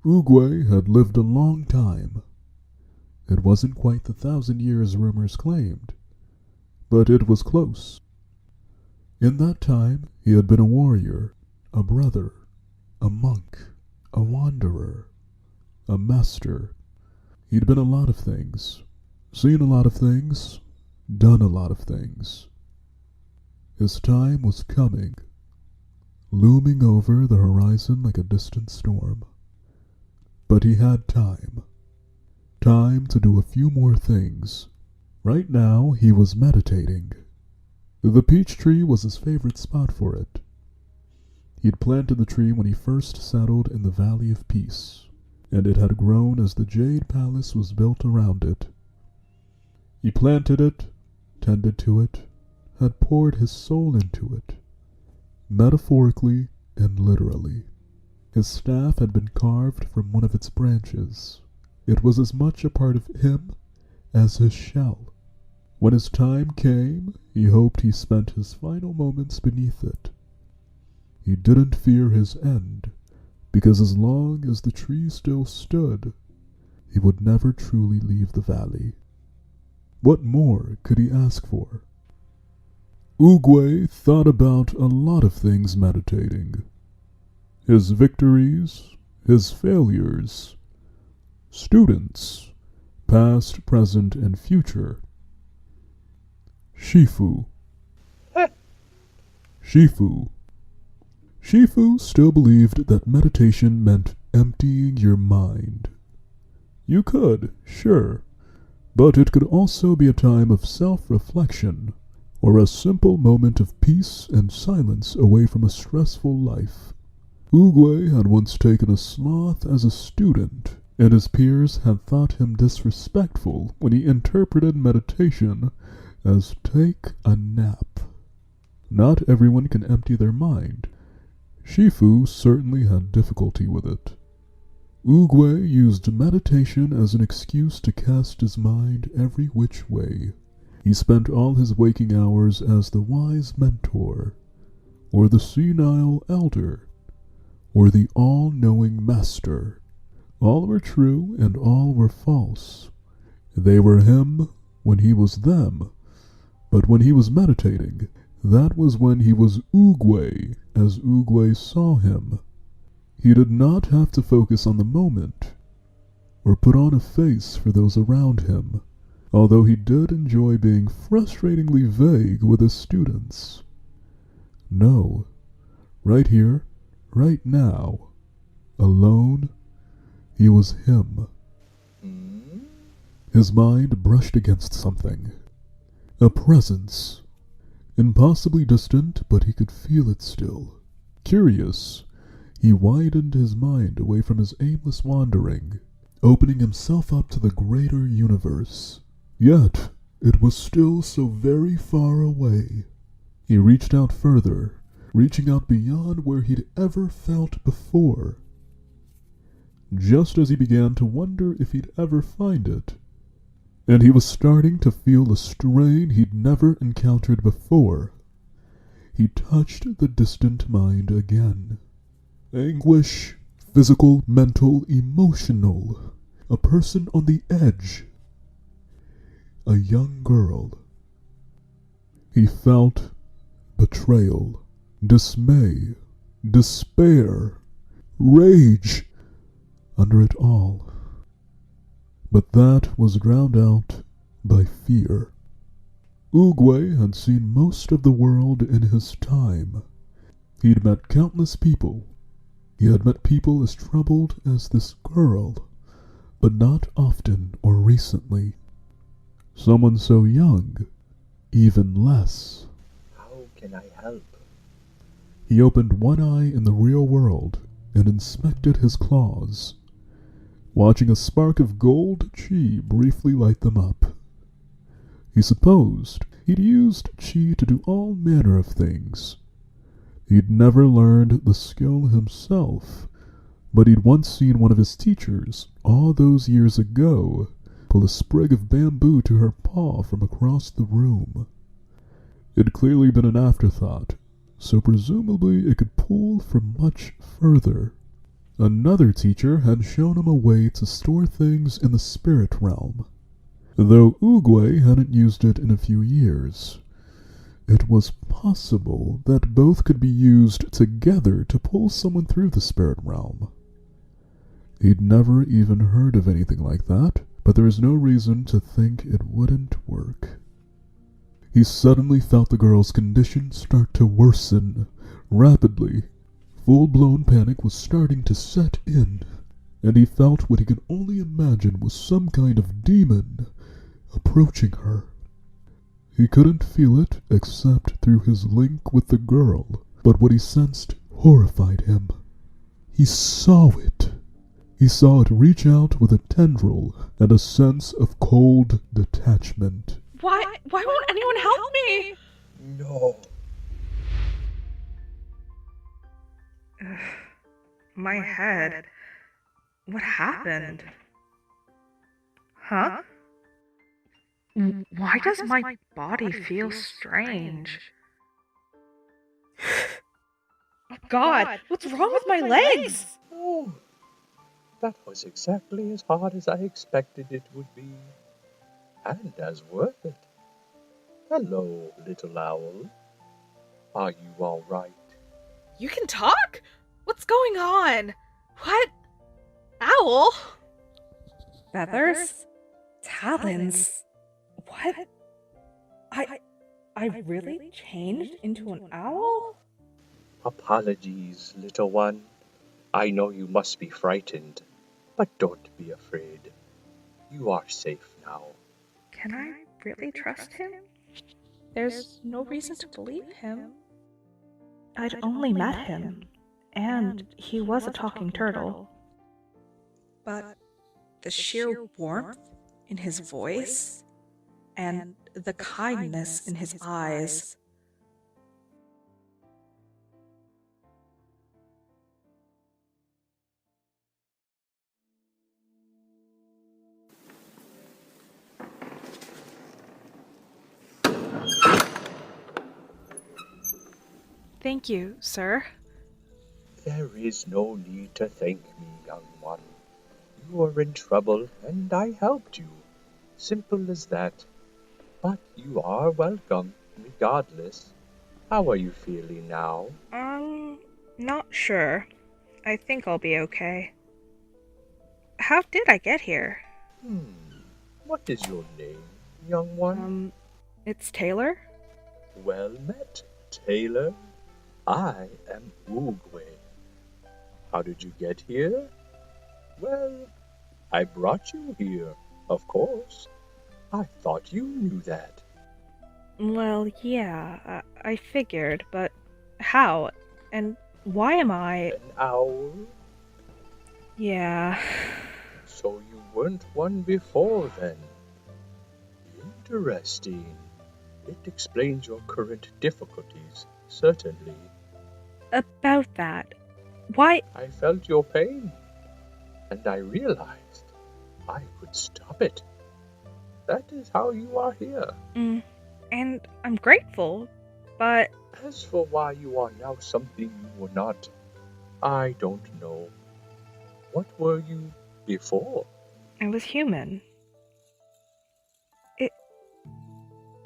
Oogway had lived a long time. It wasn't quite the 1,000 years rumors claimed, but it was close. In that time, he had been a warrior, a brother, a monk, a wanderer, a master. He'd been a lot of things, seen a lot of things, done a lot of things. His time was coming, looming over the horizon like a distant storm. But he had time. Time to do a few more things. Right now, he was meditating. The peach tree was his favorite spot for it. He'd planted the tree when he first settled in the Valley of Peace, and it had grown as the Jade Palace was built around it. He planted it, tended to it, had poured his soul into it, metaphorically and literally. His staff had been carved from one of its branches. It was as much a part of him as his shell. When his time came, he hoped he spent his final moments beneath it. He didn't fear his end, because as long as the tree still stood, he would never truly leave the valley. What more could he ask for? Oogway thought about a lot of things meditating. His victories, his failures, students, past, present, and future. Shifu. Shifu. Shifu still believed that meditation meant emptying your mind. You could, sure, but it could also be a time of self-reflection, or a simple moment of peace and silence away from a stressful life. Oogway had once taken a sloth as a student, and his peers had thought him disrespectful when he interpreted meditation as take a nap. Not everyone can empty their mind. Shifu certainly had difficulty with it. Oogway used meditation as an excuse to cast his mind every which way. He spent all his waking hours as the wise mentor, or the senile elder, or the all-knowing master. All were true and all were false. They were him when he was them, but when he was meditating, that was when he was Oogway, as Oogway saw him. He did not have to focus on the moment, or put on a face for those around him, although he did enjoy being frustratingly vague with his students. No, right here, right now, alone, he was him. His mind brushed against something. A presence. Impossibly distant, but he could feel it still. Curious, he widened his mind away from his aimless wandering, opening himself up to the greater universe. Yet, it was still so very far away. He reached out further, reaching out beyond where he'd ever felt before. Just as he began to wonder if he'd ever find it, and he was starting to feel a strain he'd never encountered before, he touched the distant mind again. Anguish, physical, mental, emotional. A person on the edge. A young girl. He felt betrayal, dismay, despair, rage under it all. But that was drowned out by fear. Oogway had seen most of the world in his time. He'd met countless people. He had met people as troubled as this girl, but not often or recently. Someone so young, even less. How can I help? He opened one eye in the real world and inspected his claws, watching a spark of gold chi briefly light them up. He supposed he'd used chi to do all manner of things. He'd never learned the skill himself, but he'd once seen one of his teachers, all those years ago, pull a sprig of bamboo to her paw from across the room. It'd clearly been an afterthought, so presumably it could pull from much further. Another teacher had shown him a way to store things in the spirit realm, though Oogway hadn't used it in a few years. It was possible that both could be used together to pull someone through the spirit realm. He'd never even heard of anything like that, but there was no reason to think it wouldn't work. He suddenly felt the girl's condition start to worsen rapidly. Full-blown panic was starting to set in, and he felt what he could only imagine was some kind of demon approaching her. He couldn't feel it except through his link with the girl, but what he sensed horrified him. He saw it. He saw it reach out with a tendril and a sense of cold detachment. Why won't anyone help me? No. My head. What happened? Huh? Why does my body feel strange? Oh God, what's wrong with my legs? Oh, that was exactly as hard as I expected it would be. And as worth it. Hello, little owl. Are you all right? You can talk? What's going on? What? Owl? Feathers? Talons? What? I really changed into an owl? Apologies, little one. I know you must be frightened, but don't be afraid. You are safe now. Can I really trust him? There's no reason to believe him. I'd only met him, and he was a talking turtle. But the sheer warmth in his voice and the kindness in his eyes. Thank you, sir. There is no need to thank me, young one. You were in trouble, and I helped you. Simple as that. But you are welcome, regardless. How are you feeling now? Not sure. I think I'll be okay. How did I get here? What is your name, young one? It's Taylor? Well met, Taylor. I am Oogway. How did you get here? Well, I brought you here, of course. I thought you knew that. Well, yeah, I figured, but how? And why am I... An owl? Yeah... So you weren't one before, then? Interesting. It explains your current difficulties, certainly. About that, why... I felt your pain, and I realized I could stop it. That is how you are here. And I'm grateful, but... As for why you are now something you were not, I don't know. What were you before? I was human.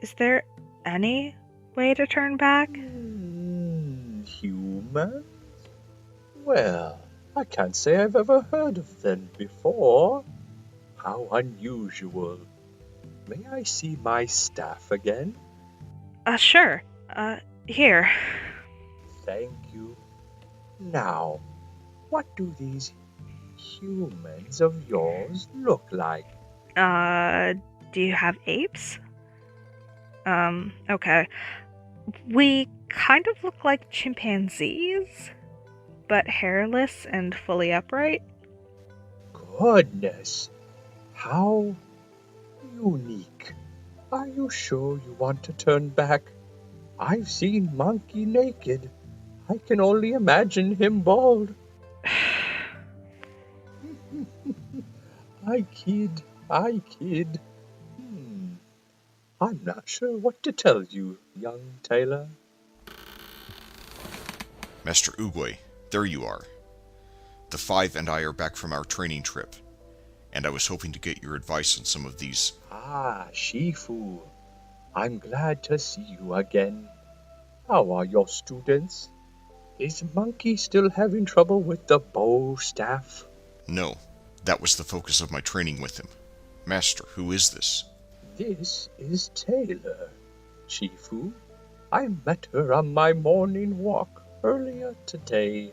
Is there any way to turn back? Humans? Well, I can't say I've ever heard of them before. How unusual. May I see my staff again? Sure. Here. Thank you. Now, what do these humans of yours look like? Do you have apes? Okay. We kind of look like chimpanzees, but hairless and fully upright. Goodness, how unique. Are you sure you want to turn back? I've seen Monkey naked. I can only imagine him bald. I kid. I'm not sure what to tell you, young Tailor. Master Oogway, there you are. The Five and I are back from our training trip, and I was hoping to get your advice on some of these. Ah, Shifu. I'm glad to see you again. How are your students? Is Monkey still having trouble with the bow staff? No, that was the focus of my training with him. Master, who is this? This is Tailei, Shifu. I met her on my morning walk earlier today.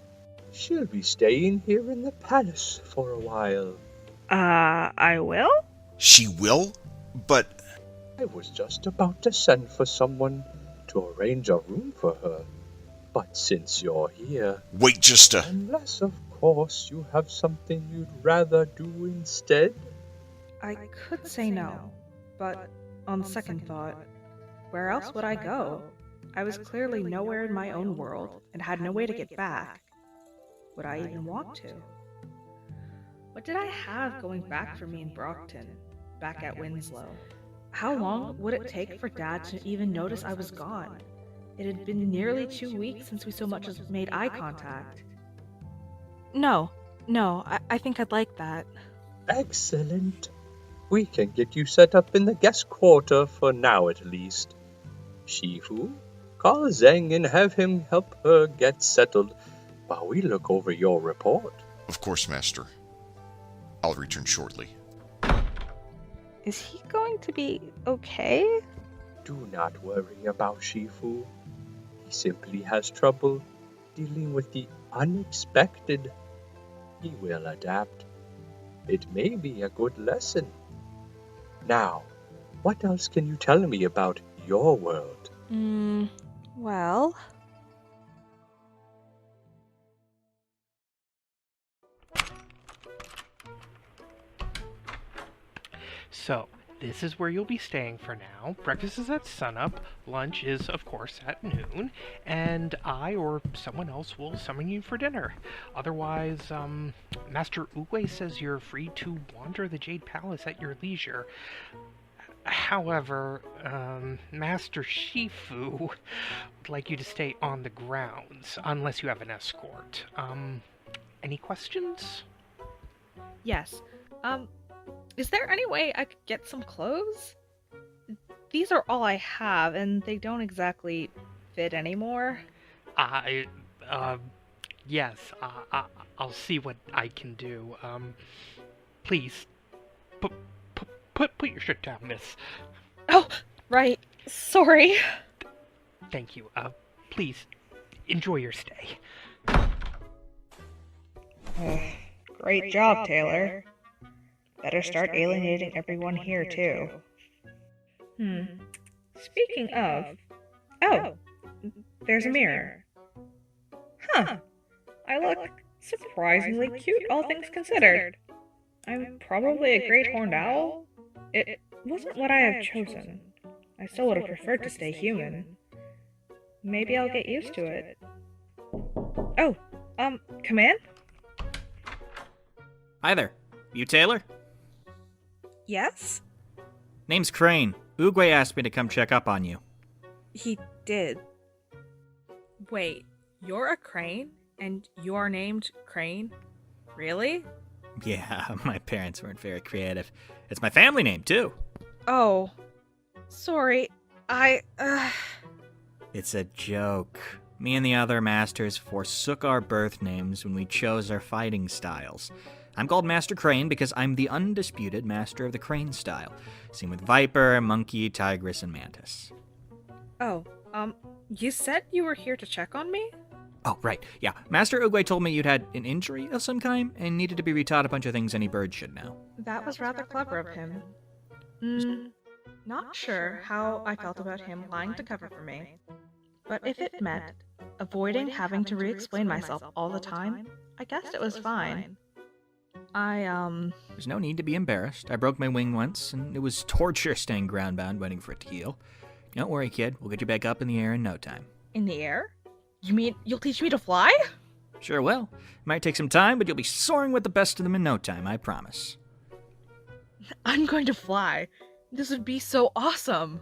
She'll be staying here in the palace for a while. I will? She will? But... I was just about to send for someone to arrange a room for her. But since you're here... Wait just a... Unless, of course, you have something you'd rather do instead? I could say no, but on second thought, where else would I go? I was clearly nowhere in my own world and had no way to get back. Would I even want to? What did I have going back for me in Brockton, back at Winslow? How long would it take for Dad to even notice I was gone? It had been nearly 2 weeks since we so much as made eye contact. No, I think I'd like that. Excellent. We can get you set up in the guest quarter for now at least. Shifu, call Zeng and have him help her get settled while we look over your report. Of course, Master. I'll return shortly. Is he going to be okay? Do not worry about Shifu. He simply has trouble dealing with the unexpected. He will adapt. It may be a good lesson. Now, what else can you tell me about your world? Well... So, this is where you'll be staying for now. Breakfast is at sunup, lunch is, of course, at noon, and I or someone else will summon you for dinner. Otherwise, Master Oogway says you're free to wander the Jade Palace at your leisure. However, Master Shifu would like you to stay on the grounds, unless you have an escort. Any questions? Yes. Is there any way I could get some clothes? These are all I have, and they don't exactly fit anymore. Yes, I'll see what I can do. Please, put your shirt down, miss. Oh, right. Sorry. Thank you. Please, enjoy your stay. Great job, Tailor. Better start alienating everyone here, too. Speaking of... Oh, there's a mirror. Huh. I look surprisingly cute, all things considered. I'm probably a great horned owl. It wasn't what I have chosen. I still would have preferred to stay human. Maybe I'll get used to it. Oh, come in? Hi there. You Tailor? Yes? Name's Crane. Oogway asked me to come check up on you. He did. Wait, you're a crane? And you're named Crane? Really? Yeah, my parents weren't very creative. It's my family name, too. Oh. Sorry. It's a joke. Me and the other masters forsook our birth names when we chose our fighting styles. I'm called Master Crane because I'm the undisputed master of the crane style, seen with Viper, Monkey, Tigress, and Mantis. Oh, you said you were here to check on me? Oh, right, yeah. Master Oogway told me you'd had an injury of some kind and needed to be retaught a bunch of things any bird should know. That was rather clever of him. Not sure how I felt about him lying to cover for me. But if it meant avoiding having to re-explain myself all the time, I guess it was fine. There's no need to be embarrassed. I broke my wing once, and it was torture staying groundbound waiting for it to heal. Don't worry, kid. We'll get you back up in the air in no time. In the air? You mean you'll teach me to fly? Sure will. Might take some time, but you'll be soaring with the best of them in no time, I promise. I'm going to fly. This would be so awesome.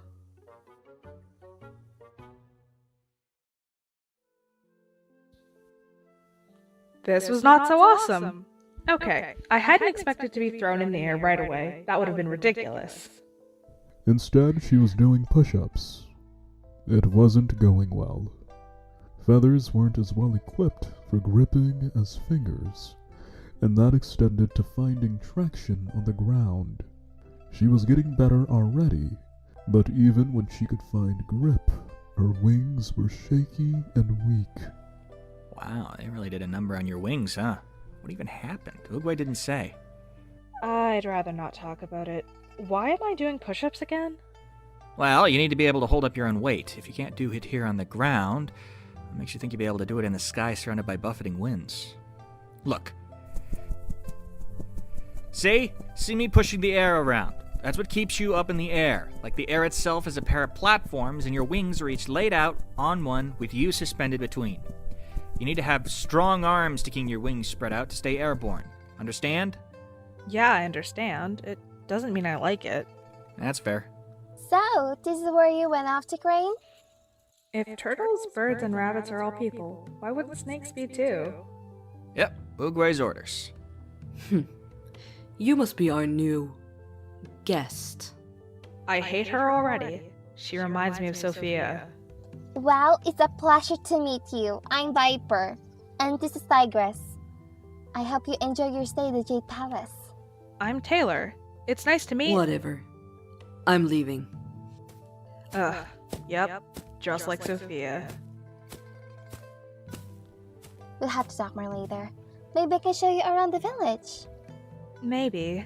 This was not so awesome. Okay, I hadn't expected to be thrown in the air right away. That would have been ridiculous. Instead, she was doing push-ups. It wasn't going well. Feathers weren't as well equipped for gripping as fingers, and that extended to finding traction on the ground. She was getting better already, but even when she could find grip, her wings were shaky and weak. Wow, they really did a number on your wings, huh? What even happened? Oogway didn't say. I'd rather not talk about it. Why am I doing push-ups again? Well, you need to be able to hold up your own weight. If you can't do it here on the ground, it makes you think you'll be able to do it in the sky surrounded by buffeting winds. Look. See? See me pushing the air around. That's what keeps you up in the air. Like the air itself is a pair of platforms, and your wings are each laid out on one with you suspended between. You need to have strong arms to keep your wings spread out to stay airborne. Understand? Yeah, I understand. It doesn't mean I like it. That's fair. So, this is where you went off to Crane? If turtles, birds, and rabbits are all people, why wouldn't snakes be too? Yep, Oogway's orders. You must be our new guest. I hate her already. She reminds me of Sophia. Well, it's a pleasure to meet you. I'm Viper, and this is Tigress. I hope you enjoy your stay at the Jade Palace. I'm Taylor. It's nice to meet... Whatever. I'm leaving. Ugh. Yep. Just like Sophia. We'll have to talk more later. Maybe I can show you around the village. Maybe.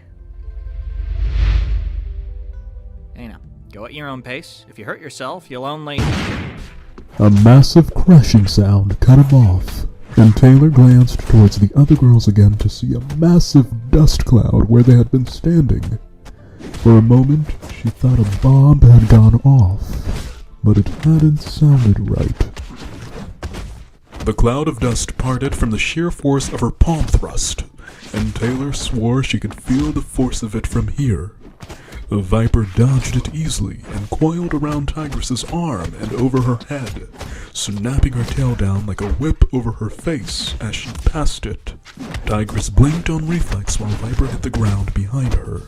Hey now, go at your own pace. If you hurt yourself, you'll only... A massive crashing sound cut him off, and Taylor glanced towards the other girls again to see a massive dust cloud where they had been standing. For a moment, she thought a bomb had gone off, but it hadn't sounded right. The cloud of dust parted from the sheer force of her palm thrust, and Taylor swore she could feel the force of it from here. The Viper dodged it easily and coiled around Tigress's arm and over her head, snapping her tail down like a whip over her face as she passed it. Tigress blinked on reflex while Viper hit the ground behind her.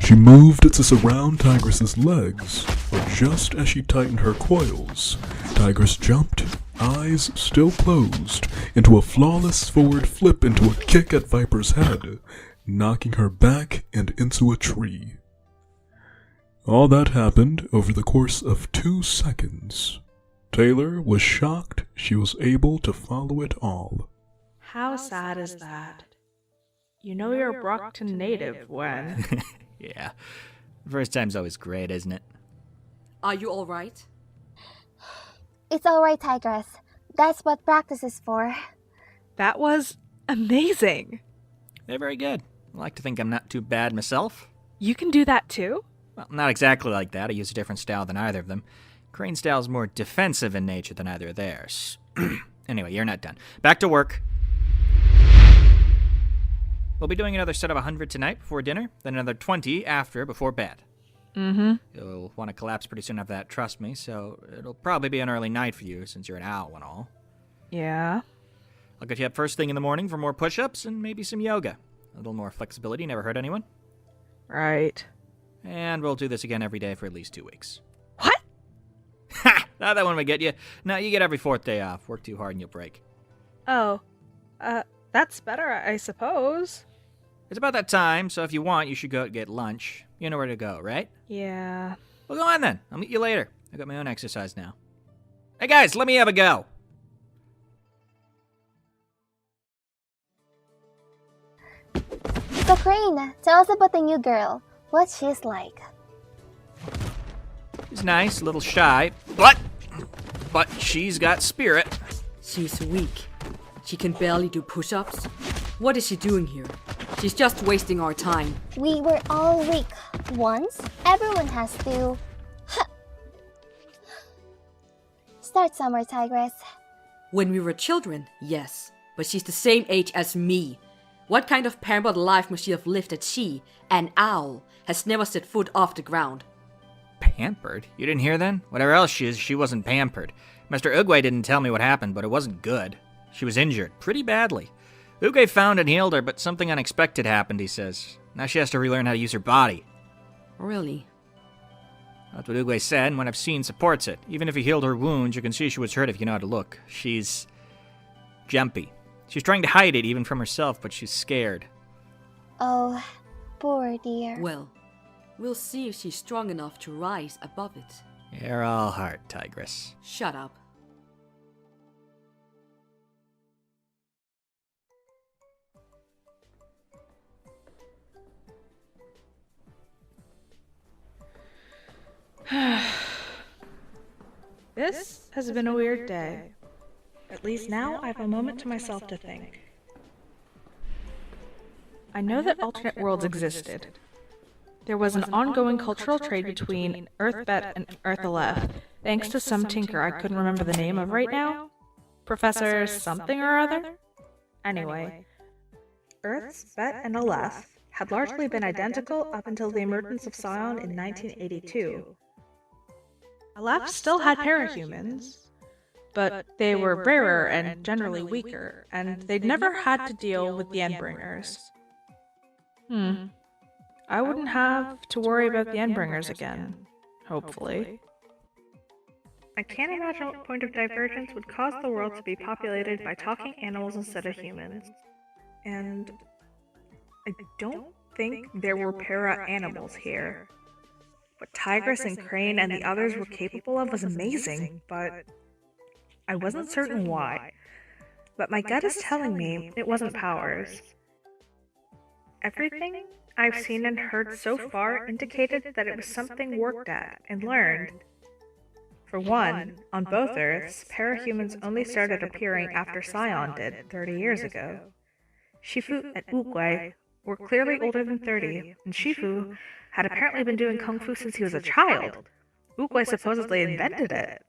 She moved to surround Tigress's legs, but just as she tightened her coils, Tigress jumped, eyes still closed, into a flawless forward flip into a kick at Viper's head, knocking her back and into a tree. All that happened over the course of 2 seconds. Taylor was shocked she was able to follow it all. How sad is that? You know you're a Brockton native when... Yeah. First time's always great, isn't it? Are you alright? It's alright, Tigress. That's what practice is for. That was amazing. They're very good. I like to think I'm not too bad myself. You can do that too? Well, not exactly like that. I use a different style than either of them. Crane's style is more defensive in nature than either of theirs. Anyway, you're not done. Back to work. We'll be doing another set of 100 tonight before dinner, then another 20 after before bed. Mm-hmm. You'll want to collapse pretty soon after that, trust me, so it'll probably be an early night for you since you're an owl and all. Yeah. I'll get you up first thing in the morning for more push-ups and maybe some yoga. A little more flexibility, never hurt anyone. Right. And we'll do this again every day for at least 2 weeks. What? Ha! Thought that one would get you. No, you get every 4th day off. Work too hard and you'll break. Oh. That's better, I suppose. It's about that time, so if you want, you should go get lunch. You know where to go, right? Yeah. Well, go on then. I'll meet you later. I got my own exercise now. Hey guys, let me have a go. So Crane, tell us about the new girl. What she's like. She's nice, a little shy, but she's got spirit. She's weak. She can barely do push-ups. What is she doing here? She's just wasting our time. We were all weak. Once, everyone has to... Start somewhere, Tigress. When we were children, yes. But she's the same age as me. What kind of pampered life must she have lived that she, an owl, has never set foot off the ground? Pampered? You didn't hear then? Whatever else she is, she wasn't pampered. Mr. Oogway didn't tell me what happened, but it wasn't good. She was injured, pretty badly. Oogway found and healed her, but something unexpected happened, he says. Now she has to relearn how to use her body. Really? That's what Oogway said, and what I've seen supports it. Even if he healed her wounds, you can see she was hurt if you know how to look. She's jumpy. She's trying to hide it, even from herself, but she's scared. Oh, poor dear. Well, we'll see if she's strong enough to rise above it. You're all heart, Tigress. Shut up. This has been a weird day. At least now I have a moment to myself to think. I know that alternate worlds existed. There was an ongoing cultural trade between EarthBet and ElleLilac, thanks to some tinker I couldn't remember the name of right now. Professor something or other? Anyway, Earth's Bet and ElleLilac had largely been identical up until the emergence of Scion in 1982. ElleLilac still had parahumans, but they were rarer and generally weaker, and they'd never had to deal with the Endbringers. I wouldn't have to worry about the Endbringers again, hopefully. I can't imagine what point of divergence would cause the world to be populated by talking animals instead of humans. And I don't think there were para-animals here. What Tigress and Crane and the others were capable of was amazing, but I wasn't certain why. But my gut is telling me it wasn't powers. Everything I've seen and heard so far indicated that it was something worked at and learned. For one, on both Earths, parahumans only started appearing after Scion did 30 years ago. Shifu and Oogway were clearly older than 30, and Shifu had apparently been doing kung fu since he was a child. Oogway supposedly invented it.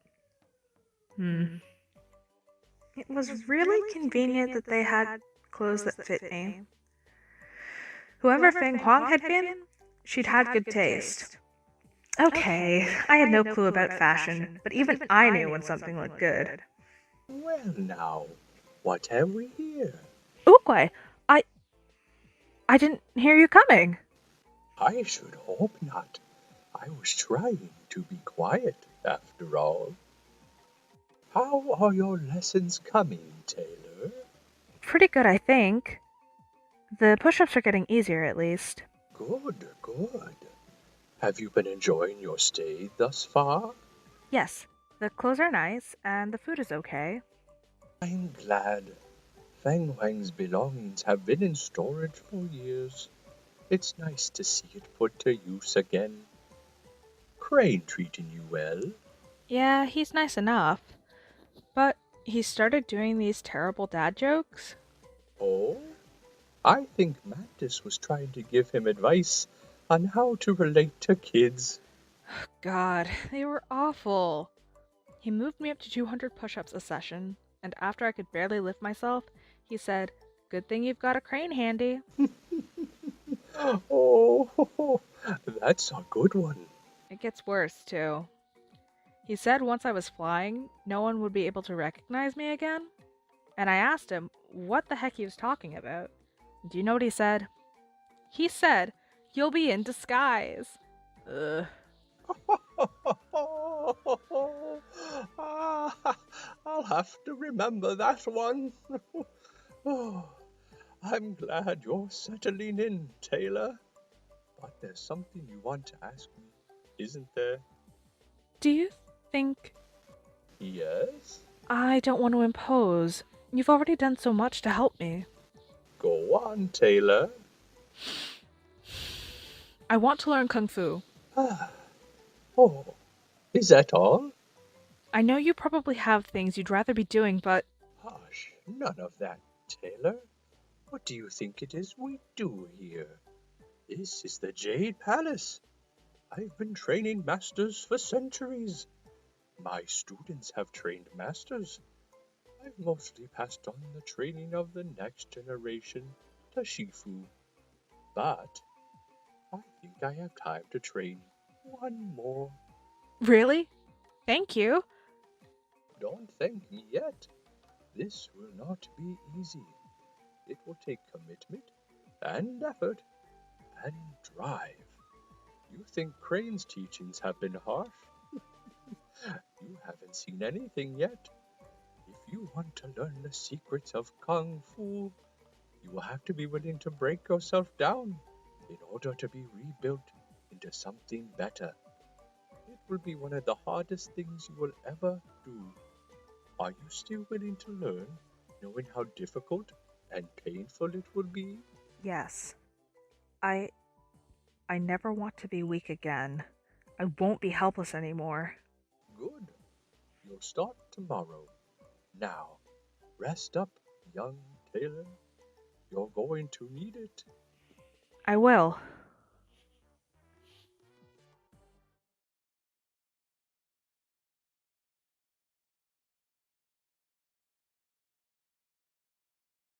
It was really convenient that they had clothes that fit me. Whoever Feng Huang had been, she'd had good taste. Okay, I had no clue about fashion, but even I knew when something looked good. Well now, what have we here? Oogway, I didn't hear you coming. I should hope not. I was trying to be quiet, after all. How are your lessons coming, Tailor? Pretty good, I think. The push-ups are getting easier, at least. Good, good. Have you been enjoying your stay thus far? Yes, the clothes are nice, and the food is okay. I'm glad. Feng Huang's belongings have been in storage for years. It's nice to see it put to use again. Crane treating you well? Yeah, he's nice enough. But he started doing these terrible dad jokes. Oh? I think Mantis was trying to give him advice on how to relate to kids. God, they were awful. He moved me up to 200 push-ups a session, and after I could barely lift myself, he said, "Good thing you've got a crane handy." Oh, that's a good one. It gets worse, too. He said once I was flying, no one would be able to recognize me again. And I asked him what the heck he was talking about. Do you know what he said? He said, "You'll be in disguise." Ugh. I'll have to remember that one. Oh, I'm glad you're settling in, Tailor. But there's something you want to ask me, isn't there? Do you think... Yes? I don't want to impose. You've already done so much to help me. Go on, Tailor. I want to learn Kung Fu. Oh, is that all? I know you probably have things you'd rather be doing, but... Hush, none of that, Tailor. What do you think it is we do here? This is the Jade Palace. I've been training masters for centuries. My students have trained masters. I've mostly passed on the training of the next generation to Shifu. But I think I have time to train one more. Really? Thank you. Don't thank me yet. This will not be easy. It will take commitment and effort and drive. You think Crane's teachings have been harsh? You haven't seen anything yet. If you want to learn the secrets of Kung Fu, you will have to be willing to break yourself down in order to be rebuilt into something better. It will be one of the hardest things you will ever do. Are you still willing to learn, knowing how difficult and painful it will be? Yes. I never want to be weak again. I won't be helpless anymore. Good. You'll start tomorrow. Now, rest up, young Tailei. You're going to need it. I will.